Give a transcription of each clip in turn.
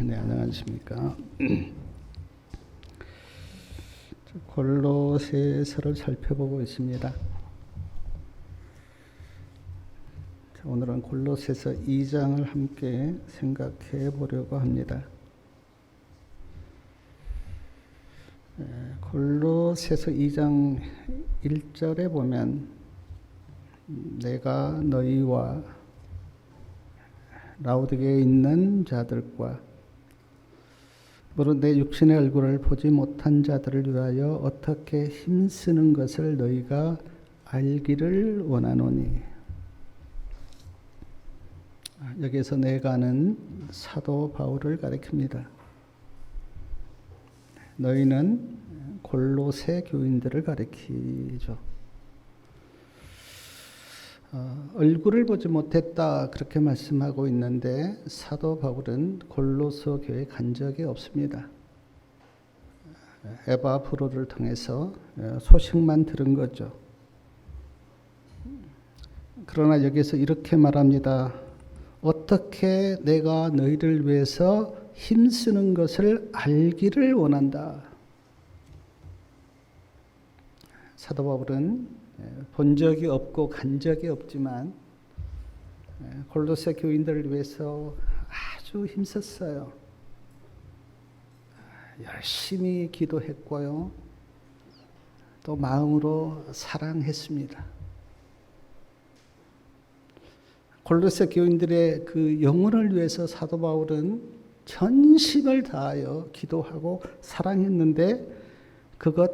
네, 안녕하십니까. 골로새서를 살펴보고 있습니다. 오늘은 골로새서 2장을 함께 생각해 보려고 합니다. 골로새서 2장 1절에 보면 내가 너희와 라오디게에 있는 자들과 물론 내 육신의 얼굴을 보지 못한 자들을 위하여 어떻게 힘쓰는 것을 너희가 알기를 원하노니. 여기에서 내가는 사도 바울을 가리킵니다. 너희는 골로새 교인들을 가리키죠. 얼굴을 보지 못했다 그렇게 말씀하고 있는데 사도 바울은 골로새 교회에 간 적이 없습니다. 에바브로를 통해서 소식만 들은 거죠. 그러나 여기서 이렇게 말합니다. 어떻게 내가 너희를 위해서 힘쓰는 것을 알기를 원한다. 사도 바울은 본 적이 없고 간 적이 없지만 골로새 교인들을 위해서 아주 힘썼어요. 열심히 기도했고요. 또 마음으로 사랑했습니다. 골로새 교인들의 그 영혼을 위해서 사도 바울은 전심을 다하여 기도하고 사랑했는데 그것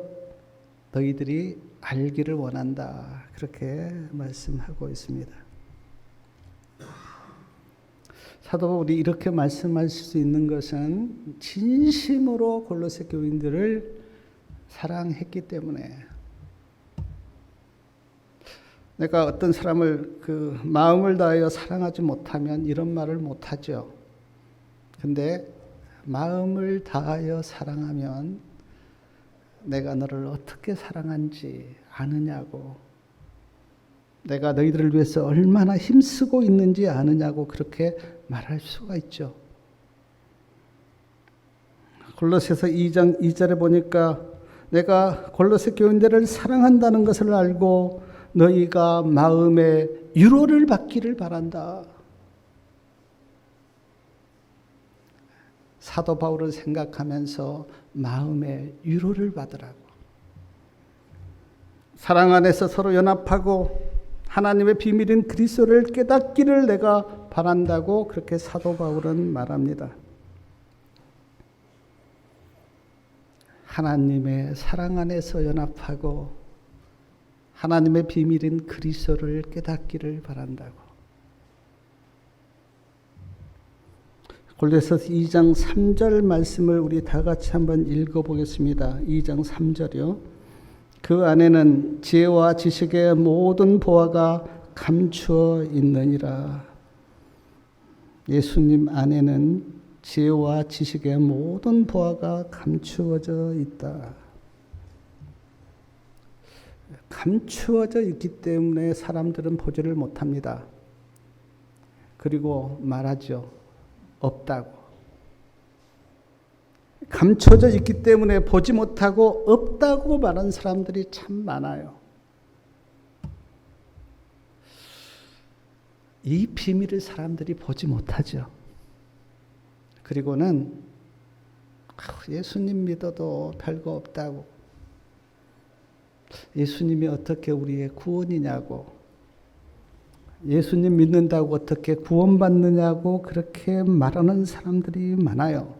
너희들이 알기를 원한다. 그렇게 말씀하고 있습니다. 사도 바울이 이렇게 말씀하실 수 있는 것은 진심으로 골로새 교인들을 사랑했기 때문에. 내가 어떤 사람을 그 마음을 다하여 사랑하지 못하면 이런 말을 못하죠. 근데 마음을 다하여 사랑하면 내가 너를 어떻게 사랑한지 아느냐고, 내가 너희들을 위해서 얼마나 힘쓰고 있는지 아느냐고 그렇게 말할 수가 있죠. 골로새서 2장 2절에 보니까 내가 골로새 교인들을 사랑한다는 것을 알고 너희가 마음에 위로를 받기를 바란다. 사도 바울을 생각하면서 마음의 위로를 받으라고. 사랑 안에서 서로 연합하고 하나님의 비밀인 그리스도를 깨닫기를 내가 바란다고 그렇게 사도 바울은 말합니다. 하나님의 사랑 안에서 연합하고 하나님의 비밀인 그리스도를 깨닫기를 바란다고. 골로새서 2장 3절 말씀을 우리 다 같이 한번 읽어보겠습니다. 2장 3절이요. 그 안에는 지혜와 지식의 모든 보화가 감추어 있느니라. 예수님 안에는 지혜와 지식의 모든 보화가 감추어져 있다. 감추어져 있기 때문에 사람들은 보지를 못합니다. 그리고 말하죠. 없다고. 감춰져 있기 때문에 보지 못하고 없다고 말하는 사람들이 참 많아요. 이 비밀을 사람들이 보지 못하죠. 그리고는 예수님 믿어도 별거 없다고. 예수님이 어떻게 우리의 구원이냐고. 예수님 믿는다고 어떻게 구원받느냐고 그렇게 말하는 사람들이 많아요.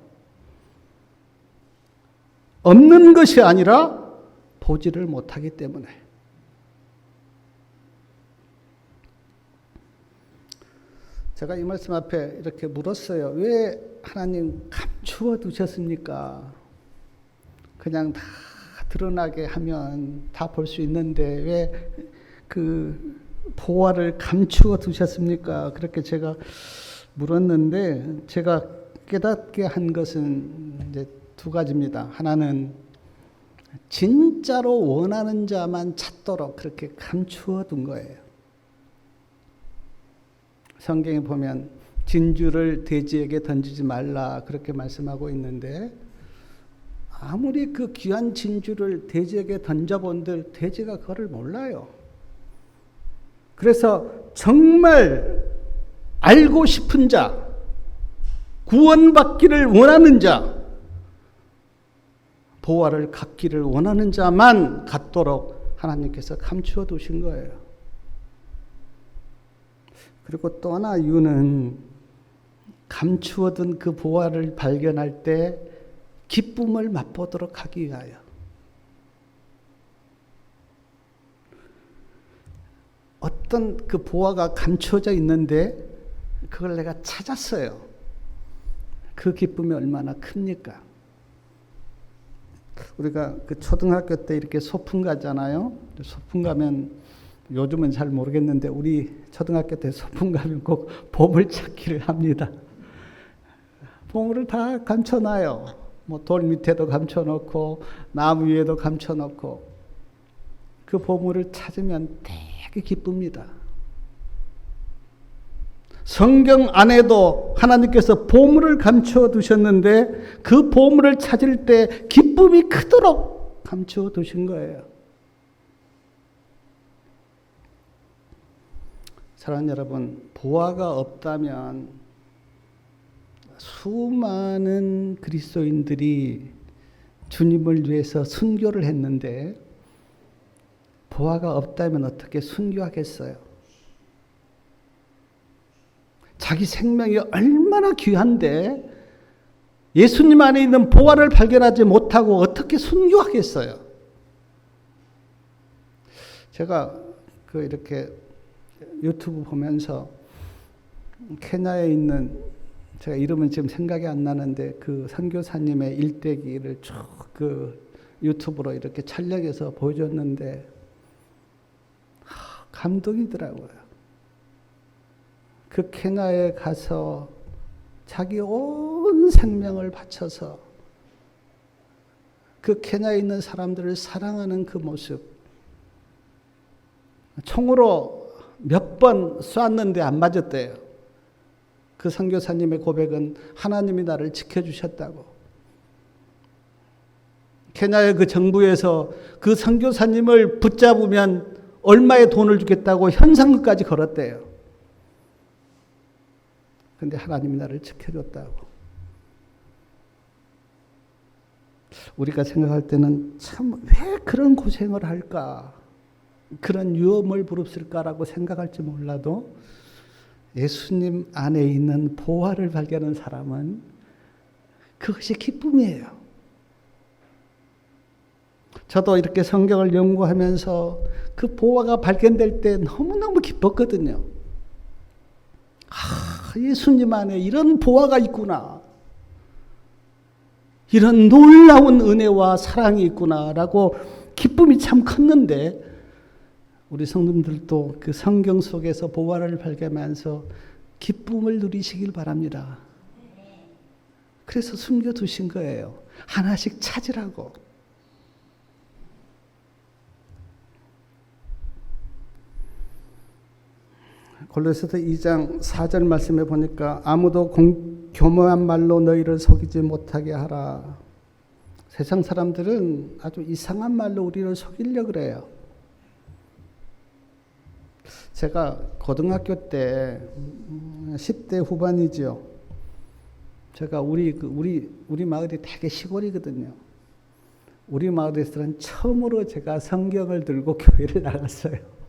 없는 것이 아니라 보지를 못하기 때문에. 제가 이 말씀 앞에 이렇게 물었어요. 왜 하나님 감추어 두셨습니까? 그냥 다 드러나게 하면 다 볼 수 있는데 왜 그 보화를 감추어 두셨습니까? 그렇게 제가 물었는데 제가 깨닫게 한 것은 이제 두 가지입니다. 하나는 진짜로 원하는 자만 찾도록 그렇게 감추어 둔 거예요. 성경에 보면 진주를 돼지에게 던지지 말라 그렇게 말씀하고 있는데, 아무리 그 귀한 진주를 돼지에게 던져본들 돼지가 그거를 몰라요. 그래서 정말 알고 싶은 자, 구원받기를 원하는 자, 보화를 갖기를 원하는 자만 갖도록 하나님께서 감추어 두신 거예요. 그리고 또 하나 이유는 감추어둔 그 보화를 발견할 때 기쁨을 맛보도록 하기 위하여. 어떤 그 보화가 감추어져 있는데 그걸 내가 찾았어요. 그 기쁨이 얼마나 큽니까? 우리가 그 초등학교 때 이렇게 소풍 가잖아요. 소풍 가면, 요즘은 잘 모르겠는데 우리 초등학교 때 소풍 가면 꼭 보물찾기를 합니다. 보물을 다 감춰놔요. 뭐 돌 밑에도 감춰놓고 나무 위에도 감춰놓고, 그 보물을 찾으면 되게 기쁩니다. 성경 안에도 하나님께서 보물을 감추어 두셨는데 그 보물을 찾을 때 기쁨이 크도록 감추어 두신 거예요. 사랑하는 여러분, 보화가 없다면 수많은 그리스도인들이 주님을 위해서 순교를 했는데, 보화가 없다면 어떻게 순교하겠어요? 자기 생명이 얼마나 귀한데 예수님 안에 있는 보화를 발견하지 못하고 어떻게 순교하겠어요? 제가 이렇게 유튜브 보면서 케냐에 있는, 제가 이름은 지금 생각이 안 나는데, 그 선교사님의 일대기를 쭉 그 유튜브로 이렇게 촬영해서 보여줬는데 감동이더라고요. 그 케냐에 가서 자기 온 생명을 바쳐서 그 케냐에 있는 사람들을 사랑하는 그 모습, 총으로 몇 번 쐈는데 안 맞았대요. 그 선교사님의 고백은 하나님이 나를 지켜주셨다고. 케냐의 그 정부에서 그 선교사님을 붙잡으면 얼마의 돈을 주겠다고 현상금까지 걸었대요. 근데 하나님이 나를 지켜줬다고. 우리가 생각할 때는 참 왜 그런 고생을 할까, 그런 위험을 부릅쓸까라고 생각할지 몰라도 예수님 안에 있는 보화를 발견한 사람은 그것이 기쁨이에요. 저도 이렇게 성경을 연구하면서 그 보화가 발견될 때 너무너무 기뻤거든요. 예수님 안에 이런 보화가 있구나, 이런 놀라운 은혜와 사랑이 있구나라고 기쁨이 참 컸는데, 우리 성도님들도 그 성경 속에서 보화를 발견하면서 기쁨을 누리시길 바랍니다. 그래서 숨겨두신 거예요. 하나씩 찾으라고. 골로새서 2장 4절 말씀에 보니까 아무도 교묘한 말로 너희를 속이지 못하게 하라. 세상 사람들은 아주 이상한 말로 우리를 속이려고 그래요. 제가 고등학교 때 10대 후반이죠. 제가 우리 마을이 되게 시골이거든요. 우리 마을에서는 처음으로 제가 성경을 들고 교회를 나갔어요.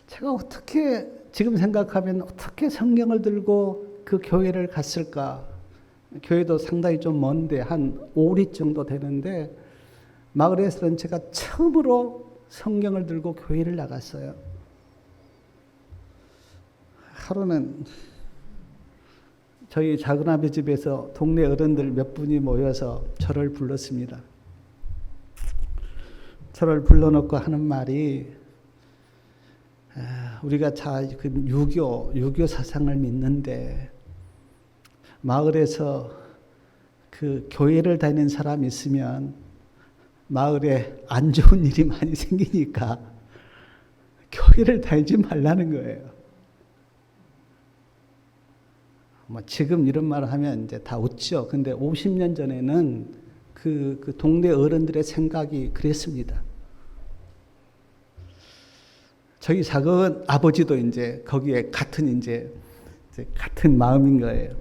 제가 어떻게, 지금 생각하면 어떻게 성경을 들고 그 교회를 갔을까? 교회도 상당히 좀 먼데 한 5리 정도 되는데, 마을에서는 제가 처음으로 성경을 들고 교회를 나갔어요. 하루는 저희 작은아버지 집에서 동네 어른들 몇 분이 모여서 저를 불렀습니다. 저를 불러놓고 하는 말이, 우리가 그 유교 사상을 믿는데 마을에서 그 교회를 다니는 사람이 있으면 마을에 안 좋은 일이 많이 생기니까 교회를 다니지 말라는 거예요. 뭐 지금 이런 말을 하면 이제 다 웃죠. 근데 50년 전에는 그 동네 어른들의 생각이 그랬습니다. 저희 작은 아버지도 이제 거기에 같은 같은 마음인 거예요.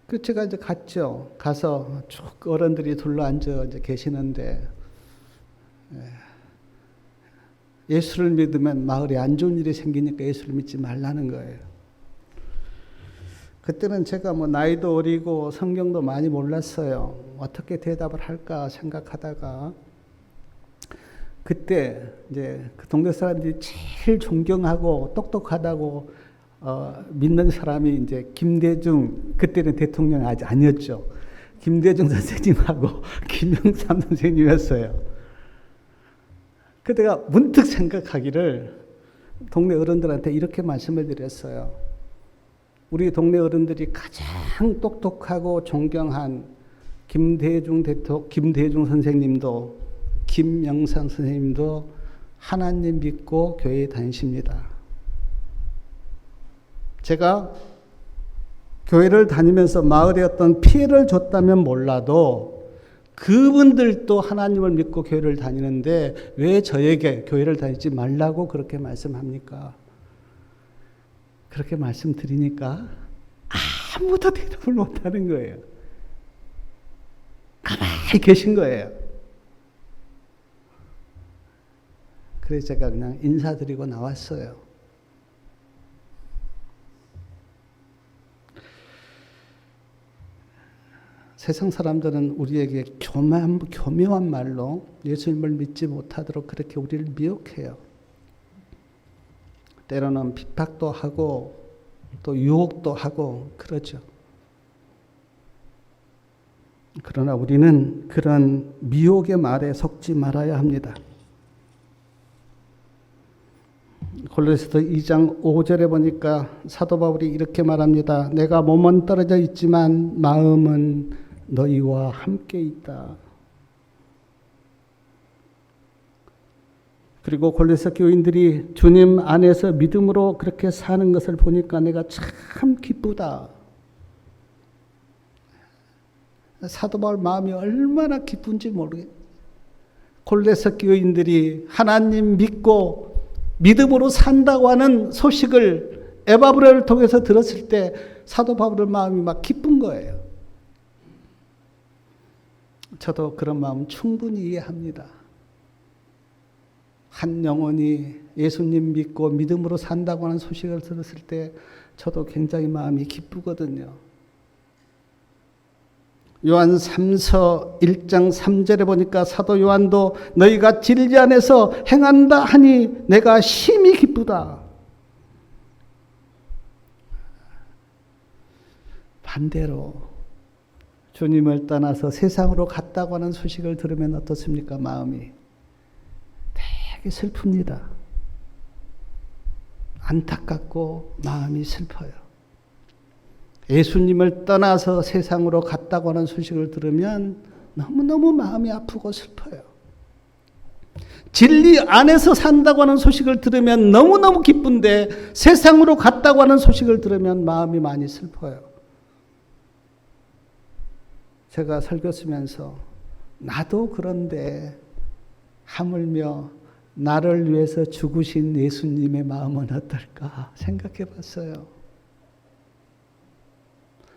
그 제가 이제 갔죠. 가서 쭉 어른들이 둘러앉아 이제 계시는데 예수를 믿으면 마을에 안 좋은 일이 생기니까 예수를 믿지 말라는 거예요. 그때는 제가 뭐 나이도 어리고 성경도 많이 몰랐어요. 어떻게 대답을 할까 생각하다가 그때 이제 그 동네 사람들이 제일 존경하고 똑똑하다고 믿는 사람이 이제 김대중, 그때는 대통령 아직 아니었죠. 김대중 선생님하고 김영삼 선생님이었어요. 그때가 문득 생각하기를 동네 어른들한테 이렇게 말씀을 드렸어요. 우리 동네 어른들이 가장 똑똑하고 존경한 김대중 선생님도 김영삼 선생님도 하나님 믿고 교회에 다니십니다. 제가 교회를 다니면서 마을에 어떤 피해를 줬다면 몰라도 그분들도 하나님을 믿고 교회를 다니는데 왜 저에게 교회를 다니지 말라고 그렇게 말씀합니까? 그렇게 말씀드리니까 아무도 대답을 못하는 거예요. 가만히 계신 거예요. 그래서 제가 그냥 인사드리고 나왔어요. 세상 사람들은 우리에게 교묘한 말로 예수님을 믿지 못하도록 그렇게 우리를 미혹해요. 때로는 핍박도 하고 또 유혹도 하고 그러죠. 그러나 우리는 그런 미혹의 말에 속지 말아야 합니다. 골로새서 2장 5절에 보니까 사도 바울이 이렇게 말합니다. 내가 몸은 떨어져 있지만 마음은 너희와 함께 있다. 그리고 골로새 교인들이 주님 안에서 믿음으로 그렇게 사는 것을 보니까 내가 참 기쁘다. 사도 바울 마음이 얼마나 기쁜지 모르겠어요. 골로새 교인들이 하나님 믿고 믿음으로 산다고 하는 소식을 에바브레를 통해서 들었을 때 사도 바울의 마음이 막 기쁜 거예요. 저도 그런 마음 충분히 이해합니다. 한 영혼이 예수님 믿고 믿음으로 산다고 하는 소식을 들었을 때 저도 굉장히 마음이 기쁘거든요. 요한 3서 1장 3절에 보니까 사도 요한도 너희가 진리 안에서 행한다 하니 내가 심히 기쁘다. 반대로 주님을 떠나서 세상으로 갔다고 하는 소식을 들으면 어떻습니까? 마음이 되게 슬픕니다. 안타깝고 마음이 슬퍼요. 예수님을 떠나서 세상으로 갔다고 하는 소식을 들으면 너무너무 마음이 아프고 슬퍼요. 진리 안에서 산다고 하는 소식을 들으면 너무너무 기쁜데 세상으로 갔다고 하는 소식을 들으면 마음이 많이 슬퍼요. 제가 설교 쓰면서 나도 그런데 하물며 나를 위해서 죽으신 예수님의 마음은 어떨까 생각해 봤어요.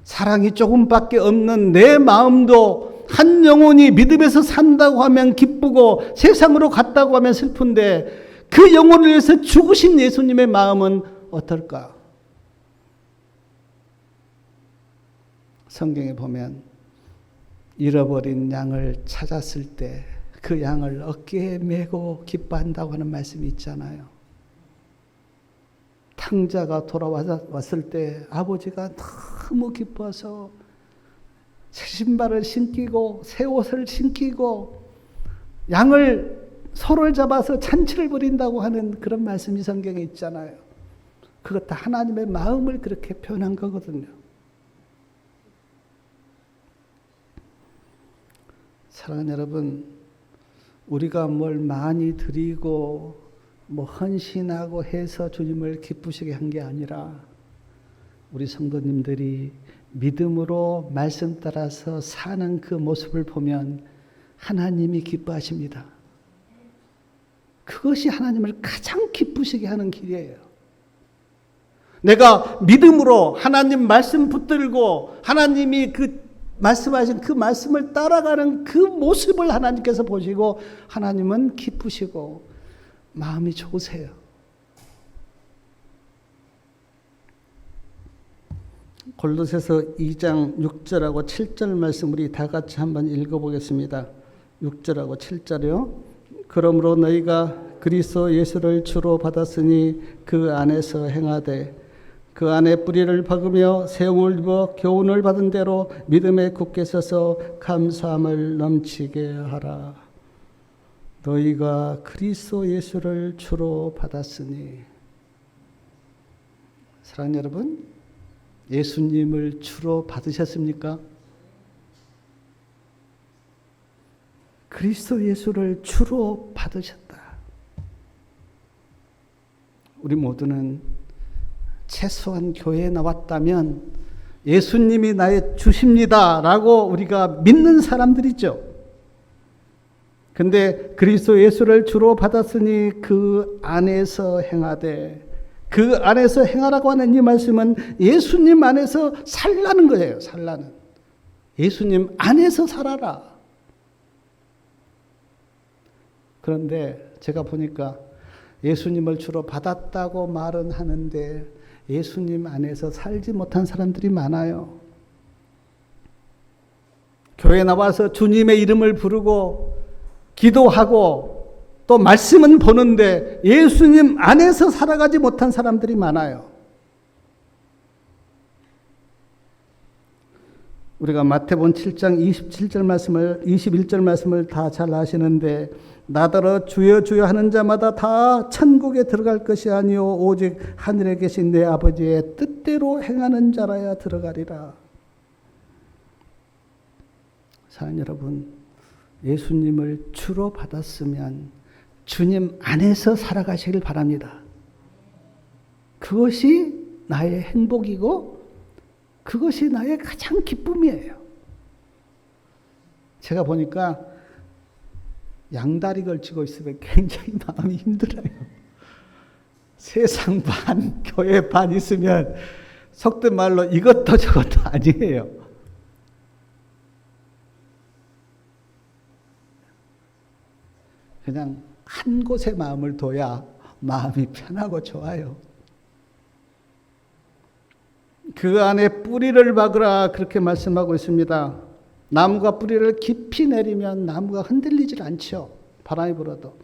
사랑이 조금밖에 없는 내 마음도 한 영혼이 믿음에서 산다고 하면 기쁘고 세상으로 갔다고 하면 슬픈데 그 영혼을 위해서 죽으신 예수님의 마음은 어떨까? 성경에 보면 잃어버린 양을 찾았을 때 그 양을 어깨에 메고 기뻐한다고 하는 말씀이 있잖아요. 탕자가 돌아왔을 때 아버지가 너무 기뻐서 새 신발을 신기고 새 옷을 신기고 양을 소를 잡아서 잔치를 벌인다고 하는 그런 말씀이 성경에 있잖아요. 그것 다 하나님의 마음을 그렇게 표현한 거거든요. 사랑하는 여러분, 우리가 뭘 많이 드리고 뭐 헌신하고 해서 주님을 기쁘시게 한 게 아니라 우리 성도님들이 믿음으로 말씀 따라서 사는 그 모습을 보면 하나님이 기뻐하십니다. 그것이 하나님을 가장 기쁘시게 하는 길이에요. 내가 믿음으로 하나님 말씀 붙들고 하나님이 그 말씀하신 그 말씀을 따라가는 그 모습을 하나님께서 보시고 하나님은 기쁘시고 마음이 좋으세요. 골로새서 2장 6절하고 7절 말씀 우리 다 같이 한번 읽어보겠습니다. 6절하고 7절이요. 그러므로 너희가 그리스도 예수를 주로 받았으니 그 안에서 행하되 그 안에 뿌리를 박으며 세움을 입어 교훈을 받은 대로 믿음에 굳게 서서 감사함을 넘치게 하라. 너희가 그리스도 예수를 주로 받았으니. 사랑하는 여러분, 예수님을 주로 받으셨습니까? 그리스도 예수를 주로 받으셨다. 우리 모두는 최소한 교회에 나왔다면 예수님이 나의 주십니다 라고 우리가 믿는 사람들이죠. 근데 그리스도 예수를 주로 받았으니 그 안에서 행하되, 그 안에서 행하라고 하는 이 말씀은 예수님 안에서 살라는 거예요. 살라는. 예수님 안에서 살아라. 그런데 제가 보니까 예수님을 주로 받았다고 말은 하는데 예수님 안에서 살지 못한 사람들이 많아요. 교회 나와서 주님의 이름을 부르고 기도하고 또 말씀은 보는데 예수님 안에서 살아가지 못한 사람들이 많아요. 우리가 마태복음 7장 27절 말씀을 21절 말씀을 다 잘 아시는데 나더러 주여 주여 하는 자마다 다 천국에 들어갈 것이 아니요 오직 하늘에 계신 내 아버지의 뜻대로 행하는 자라야 들어가리라. 사랑하는 여러분, 예수님을 주로 받았으면 주님 안에서 살아가시길 바랍니다. 그것이 나의 행복이고 그것이 나의 가장 기쁨이에요. 제가 보니까 양다리 걸치고 있으면 굉장히 마음이 힘들어요. 세상 반, 교회 반 있으면 속된 말로 이것도 저것도 아니에요. 그냥 한 곳에 마음을 둬야 마음이 편하고 좋아요. 그 안에 뿌리를 박으라 그렇게 말씀하고 있습니다. 나무가 뿌리를 깊이 내리면 나무가 흔들리질 않죠. 바람이 불어도.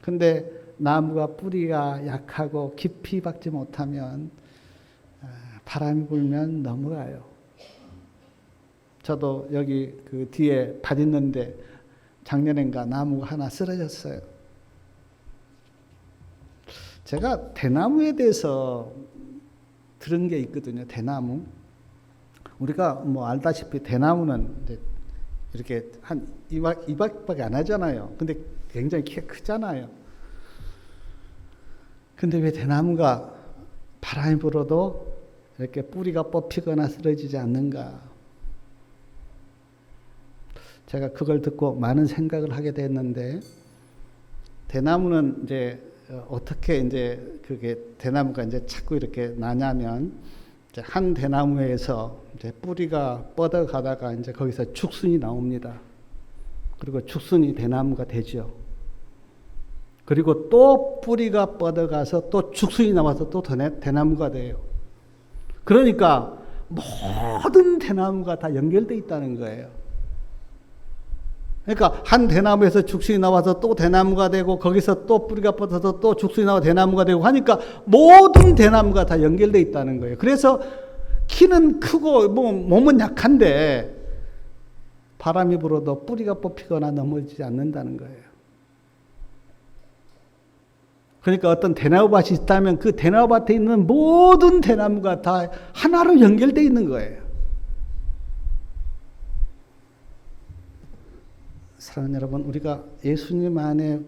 근데 나무가 뿌리가 약하고 깊이 박지 못하면 바람이 불면 넘어가요. 저도 여기 그 뒤에 밭 있는데 작년엔가 나무가 하나 쓰러졌어요. 제가 대나무에 대해서 들은 게 있거든요. 대나무. 우리가 뭐 알다시피 대나무는 이렇게 한 이밖에 안 하잖아요. 근데 굉장히 키가 크잖아요. 근데 왜 대나무가 바람이 불어도 이렇게 뿌리가 뽑히거나 쓰러지지 않는가? 제가 그걸 듣고 많은 생각을 하게 됐는데, 대나무는 이제 어떻게 이제 그게 대나무가 이제 자꾸 이렇게 나냐면, 이제 한 대나무에서 이제 뿌리가 뻗어가다가 이제 거기서 죽순이 나옵니다. 그리고 죽순이 대나무가 되죠. 그리고 또 뿌리가 뻗어가서 또 죽순이 나와서 또 대나무가 돼요. 그러니까 모든 대나무가 다 연결되어 있다는 거예요. 그러니까 한 대나무에서 죽순이 나와서 또 대나무가 되고 거기서 또 뿌리가 뻗어서 또 죽순이 나와 대나무가 되고 하니까 모든 대나무가 다 연결되어 있다는 거예요. 그래서 키는 크고 뭐 몸은 약한데 바람이 불어도 뿌리가 뽑히거나 넘어지지 않는다는 거예요. 그러니까 어떤 대나무밭이 있다면 그 대나무밭에 있는 모든 대나무가 다 하나로 연결되어 있는 거예요. 사랑하는 여러분, 우리가 예수님 안에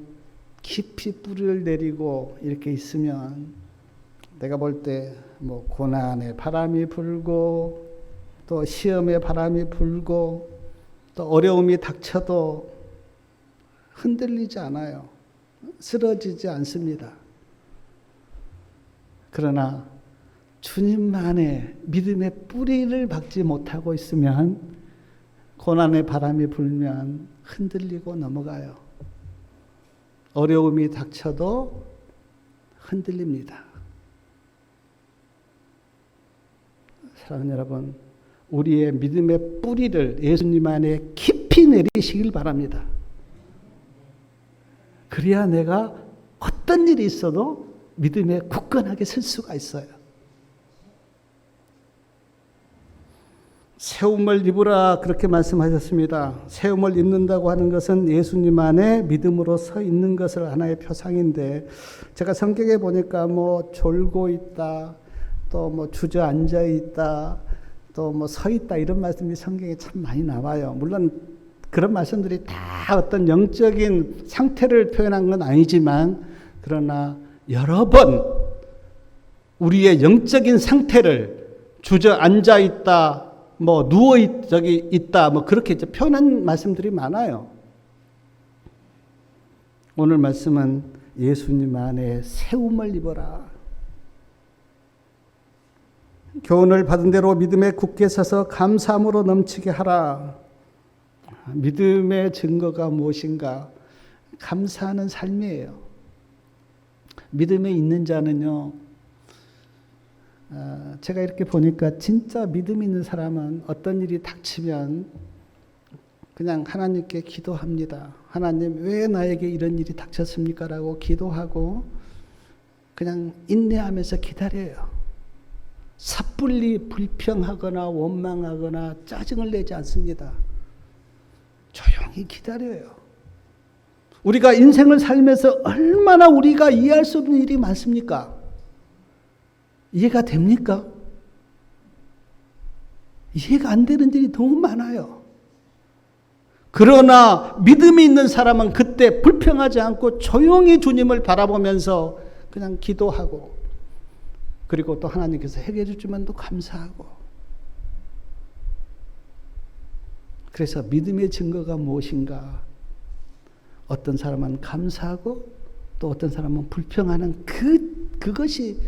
깊이 뿌리를 내리고 이렇게 있으면 내가 볼 때 뭐 고난의 바람이 불고 또 시험의 바람이 불고 또 어려움이 닥쳐도 흔들리지 않아요. 쓰러지지 않습니다. 그러나 주님만의 믿음의 뿌리를 박지 못하고 있으면 고난의 바람이 불면 흔들리고 넘어가요. 어려움이 닥쳐도 흔들립니다. 사랑하는 여러분, 우리의 믿음의 뿌리를 예수님 안에 깊이 내리시길 바랍니다. 그래야 내가 어떤 일이 있어도 믿음에 굳건하게 설 수가 있어요. 세움을 입으라 그렇게 말씀하셨습니다. 세움을 입는다고 하는 것은 예수님 안에 믿음으로 서 있는 것을 하나의 표상인데, 제가 성경에 보니까 뭐 졸고 있다, 또 뭐 주저앉아 있다, 또 뭐 서 있다, 이런 말씀이 성경에 참 많이 나와요. 물론 그런 말씀들이 다 어떤 영적인 상태를 표현한 건 아니지만, 그러나 여러 번 우리의 영적인 상태를 주저앉아 있다, 뭐 누워 있다, 뭐 그렇게 이제 표현한 말씀들이 많아요. 오늘 말씀은 예수님 안에 세움을 입어라. 교훈을 받은 대로 믿음에 굳게 서서 감사함으로 넘치게 하라. 믿음의 증거가 무엇인가? 감사하는 삶이에요. 믿음에 있는 자는요, 제가 이렇게 보니까 진짜 믿음 있는 사람은 어떤 일이 닥치면 그냥 하나님께 기도합니다. 하나님, 왜 나에게 이런 일이 닥쳤습니까? 라고 기도하고 그냥 인내하면서 기다려요. 섣불리 불평하거나 원망하거나 짜증을 내지 않습니다. 조용히 기다려요. 우리가 인생을 살면서 얼마나 우리가 이해할 수 없는 일이 많습니까? 이해가 됩니까? 이해가 안 되는 일이 너무 많아요. 그러나 믿음이 있는 사람은 그때 불평하지 않고 조용히 주님을 바라보면서 그냥 기도하고, 그리고 또 하나님께서 해결해 주면 또 감사하고. 그래서 믿음의 증거가 무엇인가? 어떤 사람은 감사하고 또 어떤 사람은 불평하는 그것이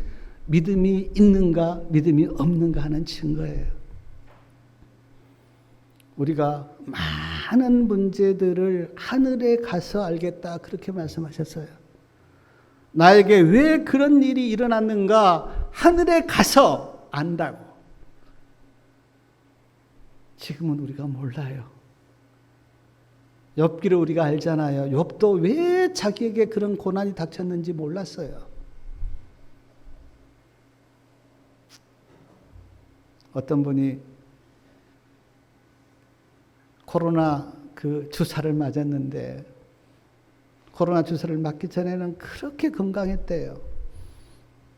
믿음이 있는가 믿음이 없는가 하는 증거예요. 우리가 많은 문제들을 하늘에 가서 알겠다 그렇게 말씀하셨어요. 나에게 왜 그런 일이 일어났는가 하늘에 가서 안다고. 지금은 우리가 몰라요. 욥기를 우리가 알잖아요. 욥도 왜 자기에게 그런 고난이 닥쳤는지 몰랐어요. 어떤 분이 코로나 주사를 맞았는데, 코로나 주사를 맞기 전에는 그렇게 건강했대요.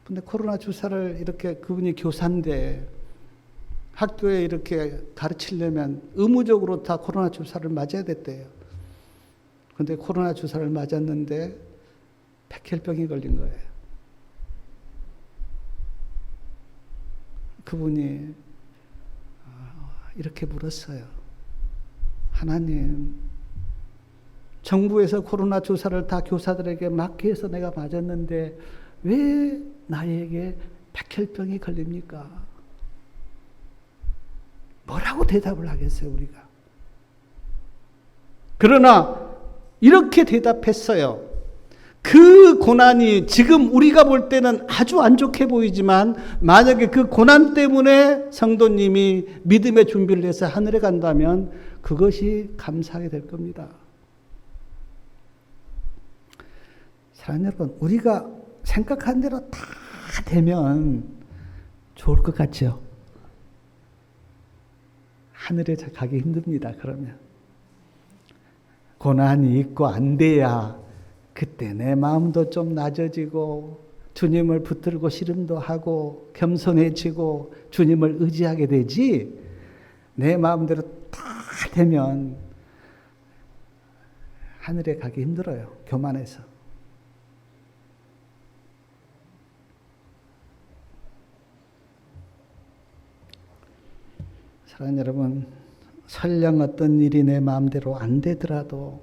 근데 코로나 주사를 이렇게, 그분이 교사인데 학교에 이렇게 가르치려면 의무적으로 다 코로나 주사를 맞아야 됐대요. 근데 코로나 주사를 맞았는데 백혈병이 걸린 거예요. 그분이 이렇게 물었어요. 하나님, 정부에서 코로나 주사를 다 교사들에게 맞게 해서 내가 맞았는데 왜 나에게 백혈병이 걸립니까? 뭐라고 대답을 하겠어요, 우리가? 그러나 이렇게 대답했어요. 그 고난이 지금 우리가 볼 때는 아주 안 좋게 보이지만, 만약에 그 고난 때문에 성도님이 믿음의 준비를 해서 하늘에 간다면 그것이 감사하게 될 겁니다. 사랑하는 여러분, 우리가 생각한 대로 다 되면 좋을 것 같죠? 하늘에 가기 힘듭니다. 그러면 고난이 있고 안 돼야 그때 내 마음도 좀 낮아지고 주님을 붙들고 씨름도 하고 겸손해지고 주님을 의지하게 되지, 내 마음대로 다 되면 하늘에 가기 힘들어요. 교만해서. 사랑하는 여러분, 설령 어떤 일이 내 마음대로 안 되더라도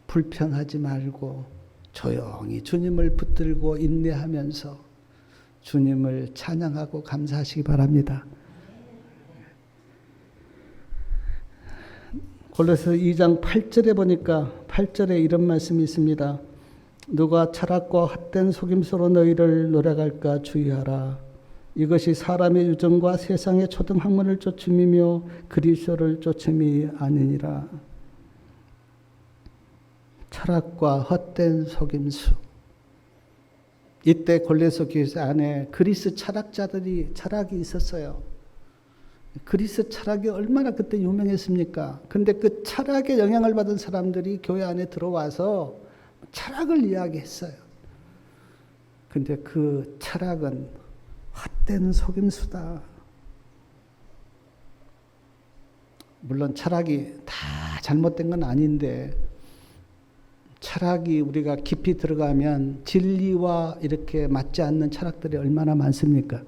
불평하지 말고 조용히 주님을 붙들고 인내하면서 주님을 찬양하고 감사하시기 바랍니다. 골로새 2장 8절에 보니까 8절에 이런 말씀이 있습니다. 누가 철학과 헛된 속임수로 너희를 노력할까 주의하라. 이것이 사람의 유전과 세상의 초등학문을 쫓음이며 그리스도를 쫓음이 아니니라. 철학과 헛된 속임수. 이때 골로새 교회 안에 그리스 철학자들이 철학이 있었어요. 그리스 철학이 얼마나 그때 유명했습니까? 근데 그 철학의 영향을 받은 사람들이 교회 안에 들어와서 철학을 이야기했어요. 근데 그 철학은 헛된 속임수다. 물론 철학이 다 잘못된 건 아닌데 철학이 우리가 깊이 들어가면 진리와 이렇게 맞지 않는 철학들이 얼마나 많습니까?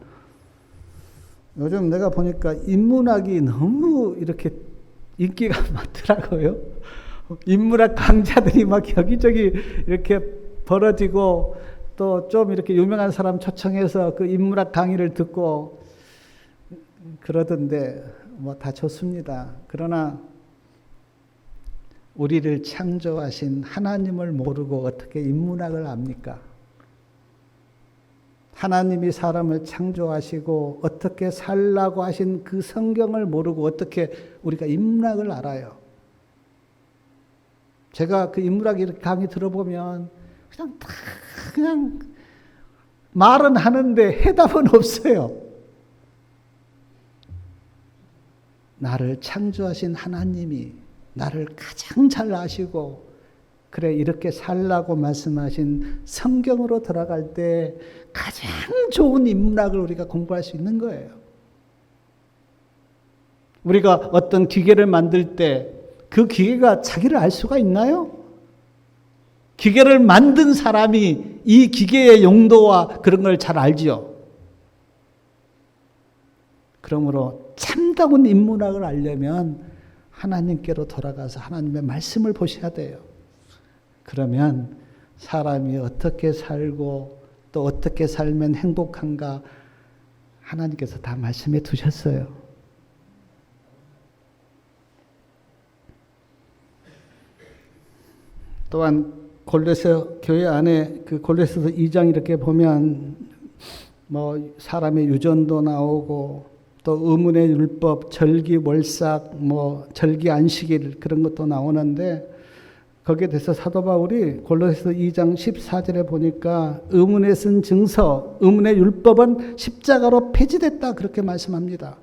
요즘 내가 보니까 인문학이 너무 이렇게 인기가 많더라고요. 인문학 강좌들이 막 여기저기 이렇게 벌어지고 또 좀 이렇게 유명한 사람 초청해서 그 인문학 강의를 듣고 그러던데 뭐 다 좋습니다. 그러나 우리를 창조하신 하나님을 모르고 어떻게 인문학을 압니까? 하나님이 사람을 창조하시고 어떻게 살라고 하신 그 성경을 모르고 어떻게 우리가 인문학을 알아요? 제가 그 인문학 강의 들어보면 그냥 말은 하는데 해답은 없어요. 나를 창조하신 하나님이 나를 가장 잘 아시고 그래 이렇게 살라고 말씀하신 성경으로 들어갈 때 가장 좋은 인문학을 우리가 공부할 수 있는 거예요. 우리가 어떤 기계를 만들 때 그 기계가 자기를 알 수가 있나요? 기계를 만든 사람이 이 기계의 용도와 그런 걸 잘 알지요. 그러므로 참다운 인문학을 알려면 하나님께로 돌아가서 하나님의 말씀을 보셔야 돼요. 그러면 사람이 어떻게 살고 또 어떻게 살면 행복한가 하나님께서 다 말씀해 두셨어요. 또한 골로새 교회 안에 그 골로새서 2장 이렇게 보면 뭐 사람의 유전도 나오고 또 의문의 율법, 절기 월삭, 뭐 절기 안식일 그런 것도 나오는데 거기에 대해서 사도 바울이 골로새서 2장 14절에 보니까 의문에 쓴 증서, 의문의 율법은 십자가로 폐지됐다 그렇게 말씀합니다.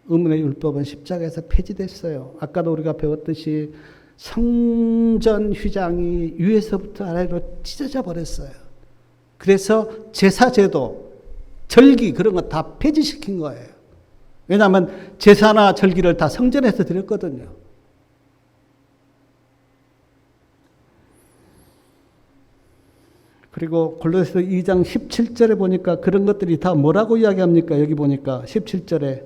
의문의 율법은 십자가에서 폐지됐어요. 아까도 우리가 배웠듯이 성전 휘장이 위에서부터 아래로 찢어져 버렸어요. 그래서 제사제도, 절기 그런 거 다 폐지시킨 거예요. 왜냐하면 제사나 절기를 다 성전에서 드렸거든요. 그리고 골로새서 2장 17절에 보니까 그런 것들이 다 뭐라고 이야기합니까? 여기 보니까 17절에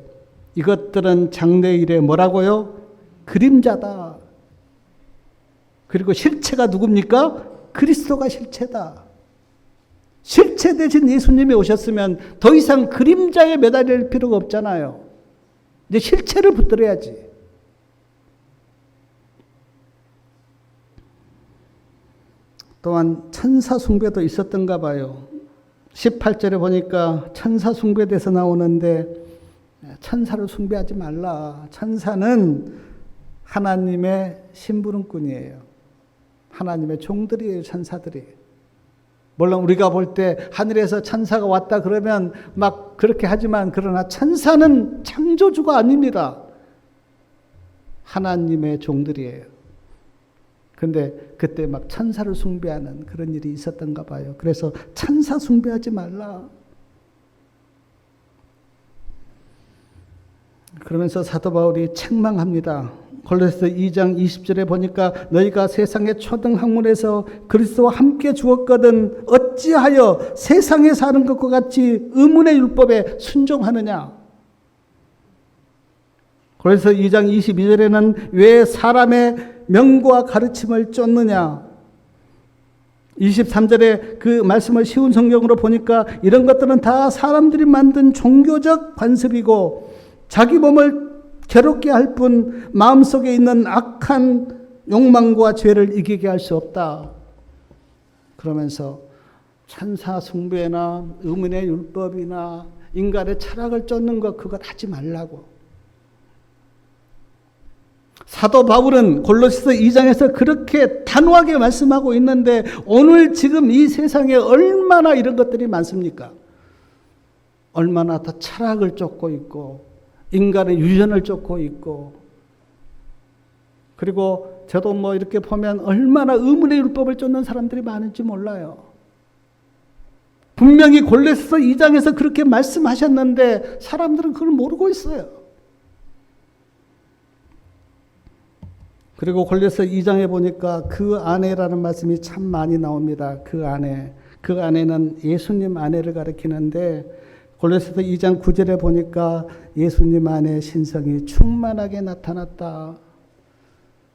이것들은 장래일에 뭐라고요? 그림자다. 그리고 실체가 누굽니까? 그리스도가 실체다. 실체 대신 예수님이 오셨으면 더 이상 그림자에 매달릴 필요가 없잖아요. 이제 실체를 붙들어야지. 또한 천사 숭배도 있었던가 봐요. 18절에 보니까 천사 숭배에 대해서 나오는데 천사를 숭배하지 말라. 천사는 하나님의 심부름꾼이에요. 하나님의 종들이에요, 천사들이. 물론 우리가 볼 때 하늘에서 천사가 왔다 그러면 막 그렇게 하지만 그러나 천사는 창조주가 아닙니다. 하나님의 종들이에요. 근데 그때 막 천사를 숭배하는 그런 일이 있었던가 봐요. 그래서 천사 숭배하지 말라. 그러면서 사도 바울이 책망합니다. 골로새서 2장 20절에 보니까 너희가 세상의 초등학문에서 그리스도와 함께 죽었거든 어찌하여 세상에 사는 것과 같이 의문의 율법에 순종하느냐. 그래서 2장 22절에는 왜 사람의 명과 가르침을 쫓느냐. 23절에 그 말씀을 쉬운 성경으로 보니까 이런 것들은 다 사람들이 만든 종교적 관습이고 자기 몸을 괴롭게 할 뿐 마음속에 있는 악한 욕망과 죄를 이기게 할 수 없다. 그러면서 천사 숭배나 의문의 율법이나 인간의 철학을 쫓는 것 그것 하지 말라고. 사도 바울은 골로새서 2장에서 그렇게 단호하게 말씀하고 있는데 오늘 지금 이 세상에 얼마나 이런 것들이 많습니까? 얼마나 더 철학을 쫓고 있고 인간의 유전을 쫓고 있고 그리고 저도 뭐 이렇게 보면 얼마나 의문의 율법을 쫓는 사람들이 많은지 몰라요. 분명히 골로새서 2장에서 그렇게 말씀하셨는데 사람들은 그걸 모르고 있어요. 그리고 골로새 2장에 보니까 그 아내라는 말씀이 참 많이 나옵니다. 그 아내. 그 아내는 예수님 아내를 가리키는데 골로새서 2장 9절에 보니까 예수님 안에 신성이 충만하게 나타났다.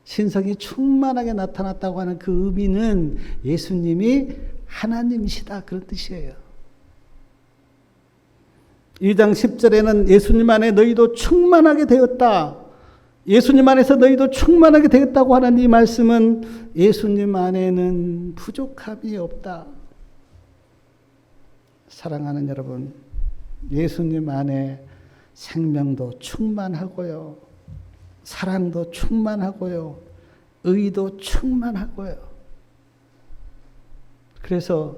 신성이 충만하게 나타났다고 하는 그 의미는 예수님이 하나님이시다 그런 뜻이에요. 2장 10절에는 예수님 안에 너희도 충만하게 되었다. 예수님 안에서 너희도 충만하게 되겠다고 하는 이 말씀은 예수님 안에는 부족함이 없다. 사랑하는 여러분, 예수님 안에 생명도 충만하고요. 사랑도 충만하고요. 의도 충만하고요. 그래서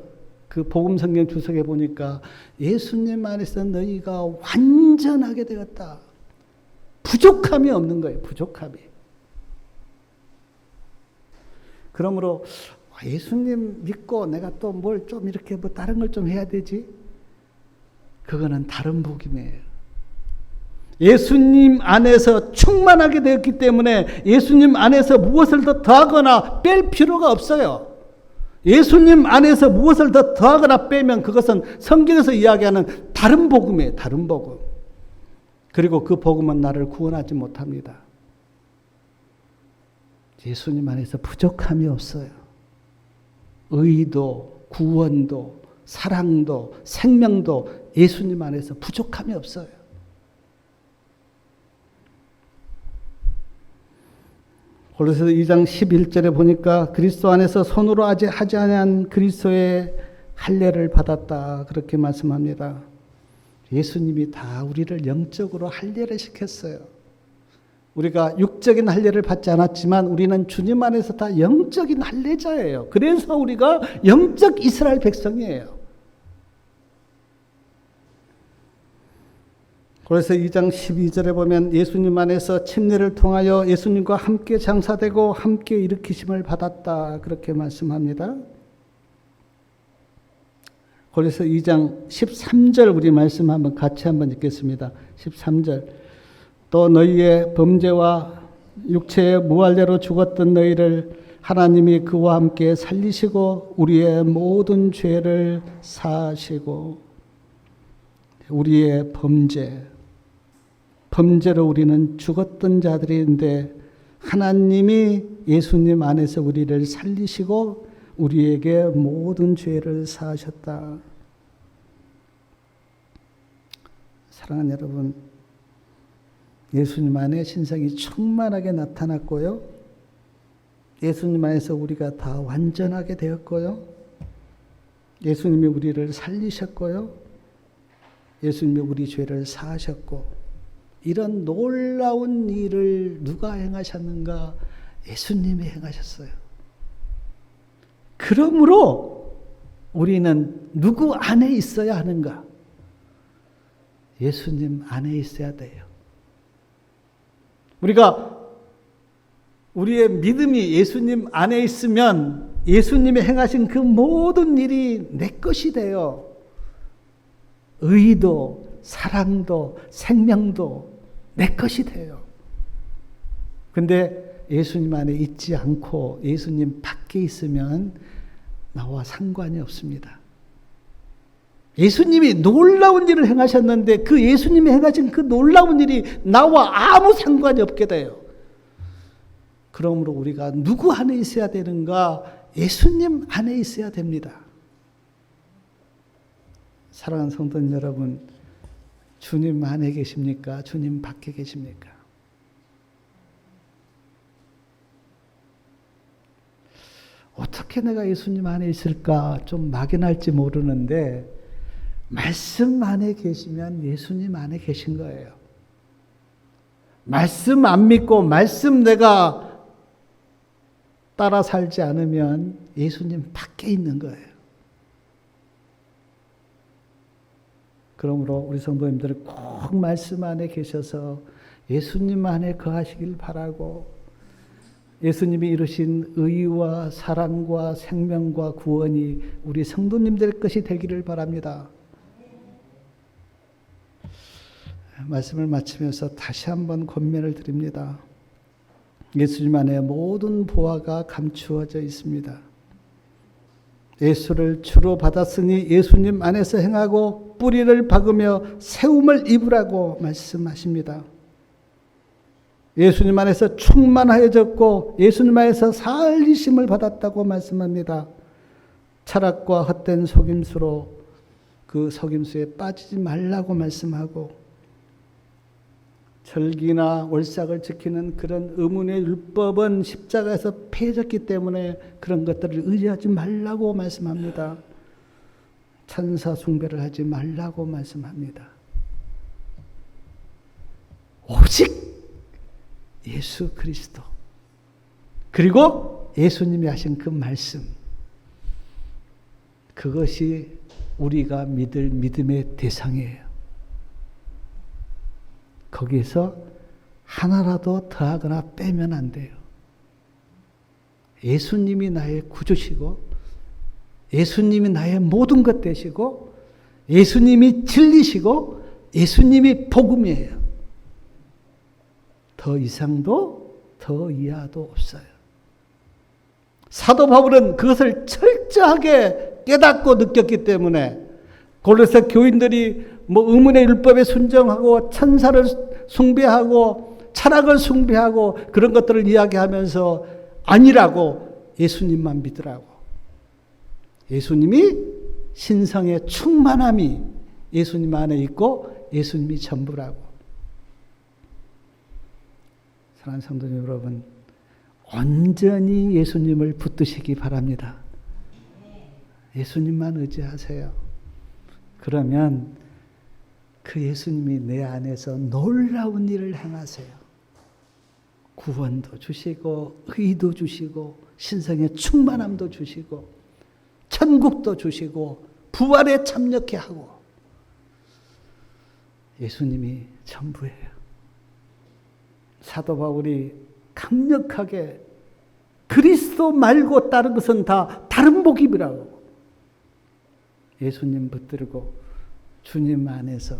그 복음 성경 주석에 보니까 예수님 안에서 너희가 완전하게 되었다. 부족함이 없는 거예요. 부족함이. 그러므로 예수님 믿고 내가 또 뭘 좀 이렇게 뭐 다른 걸 좀 해야 되지? 그거는 다른 복음이에요. 예수님 안에서 충만하게 되었기 때문에 예수님 안에서 무엇을 더 더하거나 뺄 필요가 없어요. 예수님 안에서 무엇을 더 더하거나 빼면 그것은 성경에서 이야기하는 다른 복음이에요. 다른 복음. 그리고 그 복음은 나를 구원하지 못합니다. 예수님 안에서 부족함이 없어요. 의도, 구원도, 사랑도, 생명도 예수님 안에서 부족함이 없어요. 골로새서 2장 11절에 보니까 그리스도 안에서 손으로 아직 하지 아니한 그리스도의 할례를 받았다. 그렇게 말씀합니다. 예수님이 다 우리를 영적으로 할례를 시켰어요. 우리가 육적인 할례를 받지 않았지만 우리는 주님 안에서 다 영적인 할례자예요. 그래서 우리가 영적 이스라엘 백성이에요. 그래서 2장 12절에 보면 예수님 안에서 침례를 통하여 예수님과 함께 장사되고 함께 일으키심을 받았다. 그렇게 말씀합니다. 그래서 2장 13절 우리 말씀 한번 같이 한번 읽겠습니다. 13절. 또 너희의 범죄와 육체의 무할례로 죽었던 너희를 하나님이 그와 함께 살리시고 우리의 모든 죄를 사하시고 우리의 범죄로 우리는 죽었던 자들인데 하나님이 예수님 안에서 우리를 살리시고 우리에게 모든 죄를 사하셨다. 사랑하는 여러분, 예수님 안에 신성이 충만하게 나타났고요. 예수님 안에서 우리가 다 완전하게 되었고요. 예수님이 우리를 살리셨고요. 예수님이 우리 죄를 사하셨고 이런 놀라운 일을 누가 행하셨는가? 예수님이 행하셨어요. 그러므로 우리는 누구 안에 있어야 하는가? 예수님 안에 있어야 돼요. 우리의 믿음이 예수님 안에 있으면 예수님이 행하신 그 모든 일이 내 것이 돼요. 의도, 사랑도, 생명도 내 것이 돼요. 근데 예수님 안에 있지 않고 예수님 밖에 있으면 나와 상관이 없습니다. 예수님이 놀라운 일을 행하셨는데 그 예수님이 행하신 그 놀라운 일이 나와 아무 상관이 없게 돼요. 그러므로 우리가 누구 안에 있어야 되는가? 예수님 안에 있어야 됩니다. 사랑하는 성도님 여러분, 주님 안에 계십니까? 주님 밖에 계십니까? 어떻게 내가 예수님 안에 있을까? 좀 막연할지 모르는데 말씀 안에 계시면 예수님 안에 계신 거예요. 말씀 안 믿고 말씀 내가 따라 살지 않으면 예수님 밖에 있는 거예요. 그러므로 우리 성도님들 꼭 말씀 안에 계셔서 예수님 안에 거하시길 바라고, 예수님이 이루신 의와 사랑과 생명과 구원이 우리 성도님들 것이 되기를 바랍니다. 말씀을 마치면서 다시 한번 권면을 드립니다. 예수님 안에 모든 보화가 감추어져 있습니다. 예수를 주로 받았으니 예수님 안에서 행하고 뿌리를 박으며 세움을 입으라고 말씀하십니다. 예수님 안에서 충만하여졌고 예수님 안에서 살리심을 받았다고 말씀합니다. 철학과 헛된 속임수로 그 속임수에 빠지지 말라고 말씀하고, 절기나 월삭을 지키는 그런 의문의 율법은 십자가에서 폐해졌기 때문에 그런 것들을 의지하지 말라고 말씀합니다. 천사 숭배를 하지 말라고 말씀합니다. 오직 예수 그리스도, 그리고 예수님이 하신 그 말씀, 그것이 우리가 믿을 믿음의 대상이에요. 거기에서 하나라도 더하거나 빼면 안 돼요. 예수님이 나의 구주시고 예수님이 나의 모든 것 되시고 예수님이 진리시고 예수님이 복음이에요. 더 이상도 더 이하도 없어요. 사도 바울은 그것을 철저하게 깨닫고 느꼈기 때문에 골로새 교인들이 의문의 율법에 순종하고 천사를 숭배하고 철학을 숭배하고 그런 것들을 이야기하면서 아니라고 예수님만 믿으라고. 예수님이 신성의 충만함이 예수님 안에 있고 예수님이 전부라고. 사랑하는 성도님 여러분, 온전히 예수님을 붙드시기 바랍니다. 예수님만 의지하세요. 그러면 그 예수님이 내 안에서 놀라운 일을 행하세요. 구원도 주시고 의도 주시고 신성의 충만함도 주시고 천국도 주시고 부활에 참여케 하고, 예수님이 전부예요. 사도 바울이 강력하게 그리스도 말고 다른 것은 다 다른 복임이라고, 예수님 붙들고 주님 안에서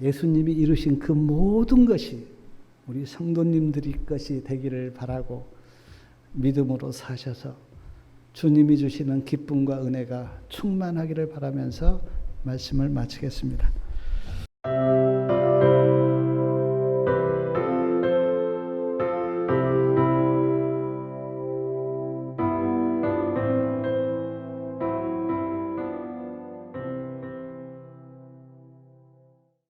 예수님이 이루신 그 모든 것이 우리 성도님들이 것이 되기를 바라고 믿음으로 사셔서 주님이 주시는 기쁨과 은혜가 충만하기를 바라면서 말씀을 마치겠습니다.